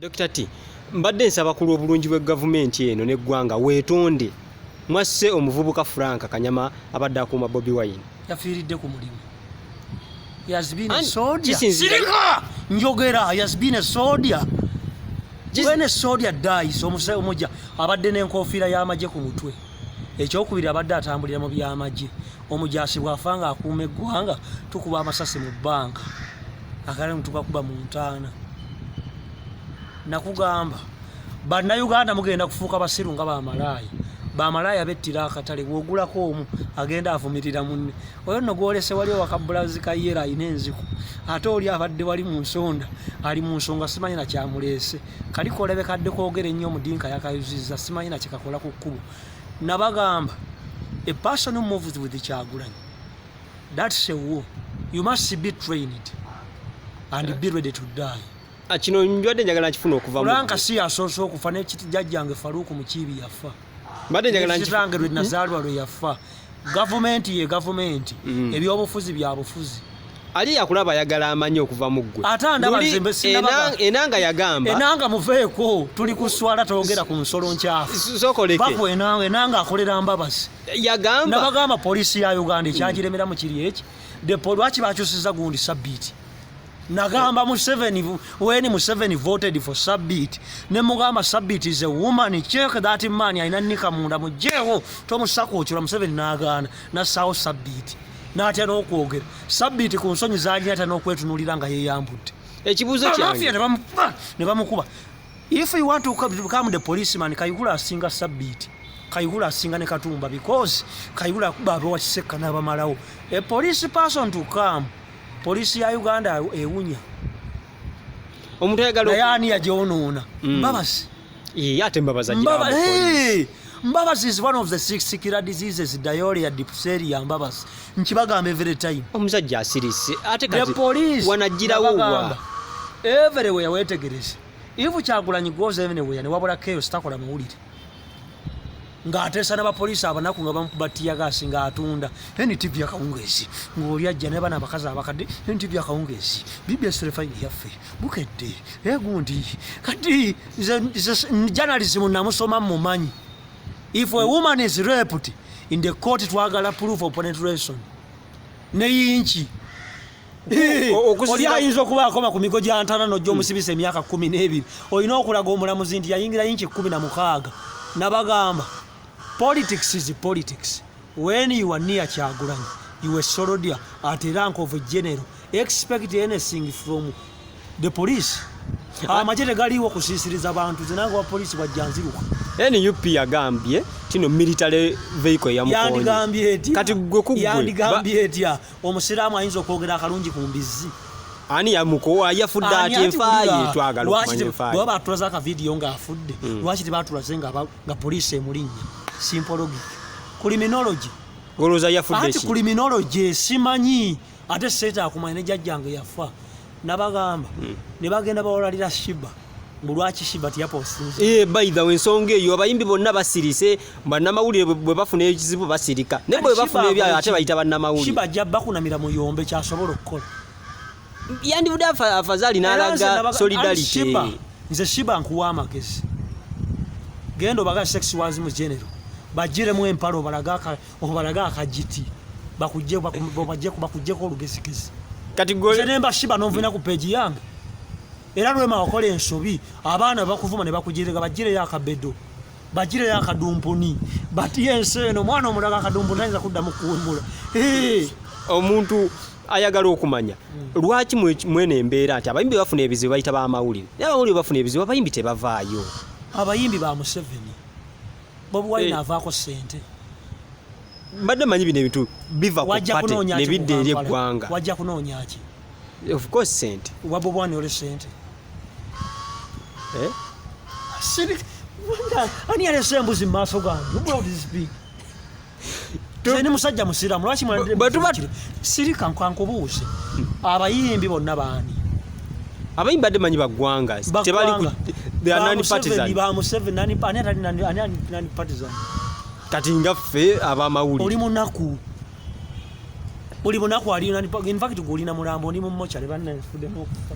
Dr. T, mbadde nsaba ku lw'obulungi bwe gavumenti eno n'eggwanga weetonde mwasse omuvubuka Frank Kanyama abadde akuuma Bobi Wine. Yafiiridde ku mulimu. He has been a soldier. Sirika! Njogera, he has been a soldier. When a soldier dies, omujja abadde n'enkofiira y'amagye ku mutwe. Ekyokubiri abadde atambulira mu by'amagye. Omujaasi bw'afa nga akuuma eggwanga tukuba amasasi mu bbanga. Akalemu tukakuba mu ntaana. Nakugamba bannayuganda mugenda kufuuka basiru nga bamalaaya. Bamalaaya bettira akatale wogulako omu agenda avumirira munne. Oyo nno gwolese wali wakabulazi ka yera ayina enziku. Ate oli abadde wali mu nsonda ali mu nsonga simanyi na kyamuleese. Kaliko olebekadde kwogera ennyo omudinka yakayuzizza simanyi na kikakola ku kkubo. Nabagamba a person who moves with the Kyagulanyi, that's a war. You must be trained and be ready to die. Kino njwadde njagala nkifuna okuva mu Frank si asoose okufa n'ekitijjajjange Faruku Mukiibi yafa. Mbadde njagala nkirange lwe Nazaalwa lwe yafa. Gavumenti ye gavumenti. Ebyobufuzi bya bufuzi. Ali yakulaba ayagala amanyi okuva mu ggwe. Ate ndaba nzembe sinaba. Enanga yagamba. Enanga muveeko tuli kuswala toogera ku nsolo nkyafu. Sokoleke. Bako enanga akolera Mbabazi. Yagamba. Nabagamba polisi ya Uganda ekyagiremera mu kiri eki. Lwaki bakyusiza gundi Sabbiiti. Nagamba Museveni when Museveni voted for Sabbiiti ne mugamba Sabbiiti is a woman, check that man ayina nika munda mujeewo tomusako okira Museveni n'agaana nassawo Sabbiiti n'atya n'okwogera Sabbiiti ku nsonyi zaali ate n'okwetunulira nga yeeyambudde ekibuuzo kyange ne bamukuba. If you want to become the policeman, Kayihura asinga Sabbiiti, Kayihura asinga ne Katumba, because Kayihura kubabe wakisekka n'abamalawo. A police person to come, polisi ya Uganda ewunya. Omuntu ayagala yani yajonoona. Mbabazi. Ate Mbabazi ajira. Mbabazi is one of the 6 killer diseases, diarrhea, diphtheria, Mbabazi. Nkibagamba every time. Omusajja asirise. Ate kati wanajirawo. Everywhere wetegereze. If Kyagulanyi goes everywhere ne wabula chaos takola mawulire. Ng'ateesa n'abapoliisi abanaku nga bamukuba ttiyagasi ng'atunda NTV akawungeezi ng'oli ajja ne bana abakazi abakadde NTV akawungeezi bibi eserefayini yaffe bukedde egundi kati journalism namusoma mumanyi. If a woman is raped in the court twagala proof of penetration ne yinchi oli ayinza okuba akoma ku migo gya ntana n'ojja omusibisa emyaka 12 olina okulaga omulamuzi nti yayingira yinchi 16. Nabagamba politics is politics. When you are near Kyagulanyi, you are soldier at the rank of a general. Expect anything from the police. Amajete galiwo kusisiriza abantu zinanga wa police bajjanziruka. NUP yagambye tino military vehicle ya mukono. Yandigambye eti. Kati gwe kugwe. Yandigambye eti omusiraamu ayinza okwogera akalungi ku mbizi. Ani yamuko yafudde ati enfaaye twagala okumanya enfaaye. Baba atulaza ka video nga afudde. Lwaki tebatulaze nga police emulinnya. Simple logic. Criminology. Goloza yafudde ki. Criminology simanyi ate seta akumanya ne jjajjange yafa. Nabagamba ne bagenda bawolalira Shiba. Lwaki Shiba tiyaposinze. By the way ensonga eyo abayimbi bonna basirise bannamawulire bwe bafuna ekizibu basirika. Ne bwe bafuna ebyayo ate bayita bannamawulire. Shiba jjabba kunamira muyombe kyasobola okukola. Yandibudde afazali n'alaga solidarity. Nze Shiba nkuwa amagezi. Gendo baga sex was mu general. Bajiremu empalo obalaga akajiti. Bakujje ko olugezigezi. Kati gole nemba Shiba novina ku page yange. Era lwema wakola ensobi abaana bakuvuma ne bakujirega bajire yakabedo. Bajire yakadumpuni. Bati enseno mwana omulaga akadumpuni ayinza kuddamu kuwumbula. Omuntu ayagala okumanya lwaki mwene embeera nti abayimbi bafuna ebizibu bayita b'amawulire n'abawulire bafuna ebizibu abayimbi tebavaayo. Abayimbi ba Museveni Bobi Wine avaako ssente. Mbadde manyi bino ebintu biva ku pate ne bidde eri eggwanga. Wajja kunoonya ki? Of course ssente. Wa Bobi Wine ole ssente. Ani alese embuzi mu maaso gange? What is big? Ni musajja musiramu lwaki mwanadde sirika nkankubuuse. Abayimbi bonna baani? Abayimbi badde manyi baggwanga tebali ku nani partisan. Ba Museveni nani partisan. Kati nga ffe abamawulire. Oli munaku. Ali nani in fact gulina mulambo oli mu mochale banne fudde n'okufa.